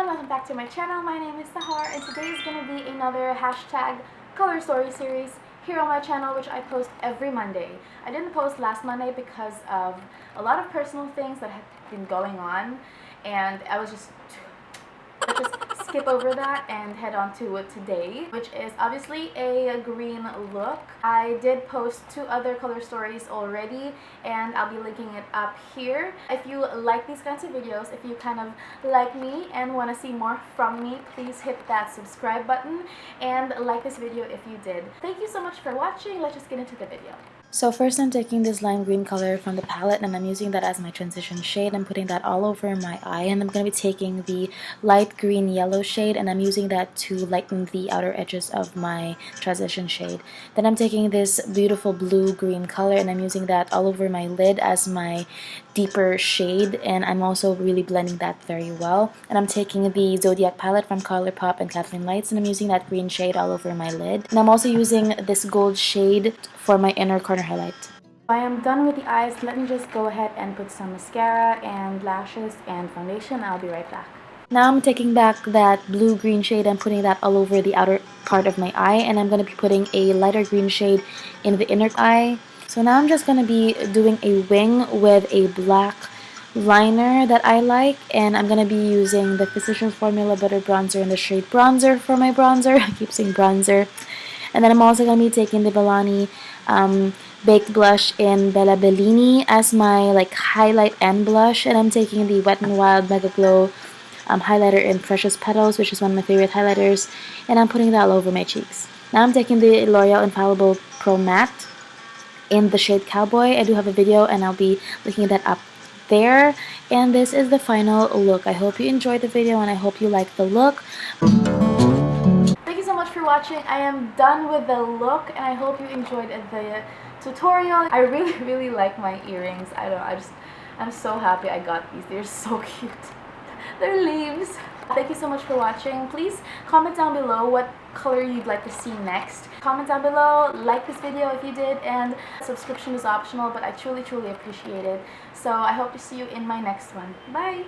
everyone, welcome back to my channel. My name is Sahar and today is going to be another hashtag color story series here on my channel, which I post every Monday. I didn't post last Monday because of a lot of personal things that had been going on, and I was just skip over that and head on to it today, which is obviously a green look. I did post 2 other color stories already and I'll be linking it up here. If you like these kinds of videos, if you kind of like me and want to see more from me, please hit that subscribe button and like this video if you did. Thank you so much for watching. Let's just get into the video. So first I'm taking this lime green color from the palette and I'm using that as my transition shade. I'm putting that all over my eye, and I'm going to be taking the light green yellow shade and I'm using that to lighten the outer edges of my transition shade. Then I'm taking this beautiful blue green color and I'm using that all over my lid as my deeper shade, and I'm also really blending that very well. And I'm taking the Zodiac palette from Colourpop and Kathleen Lights and I'm using that green shade all over my lid. And I'm also using this gold shade for my inner corner highlight. I am done with the eyes. Let me just go ahead and put some mascara and lashes and foundation. I'll be right back. Now I'm taking back that blue-green shade and putting that all over the outer part of my eye, and I'm going to be putting a lighter green shade in the inner eye. So now I'm just going to be doing a wing with a black liner that I like, and I'm going to be using the Physicians Formula Butter Bronzer in the shade Bronzer for my bronzer. I keep saying bronzer. And then I'm also going to be taking the Milani Baked Blush in Bella Bellini as my highlight and blush, and I'm taking the Wet n Wild Mega Glow highlighter in Precious Petals, which is one of my favorite highlighters, and I'm putting that all over my cheeks. Now I'm taking the L'Oreal Infallible Pro Matte in the shade Cowboy. I do have a video and I'll be linking that up there, and this is the final look. I hope you enjoyed the video and I hope you like the look. Thank you so much for watching. I am done with the look and I hope you enjoyed the tutorial. I really like my earrings. I don't know, I'm so happy I got these. They're so cute. They're leaves. Thank you so much for watching. Please comment down below what color you'd like to see next. Comment down below, like this video if you did, and subscription is optional, but I truly appreciate it. So I hope to see you in my next one. Bye!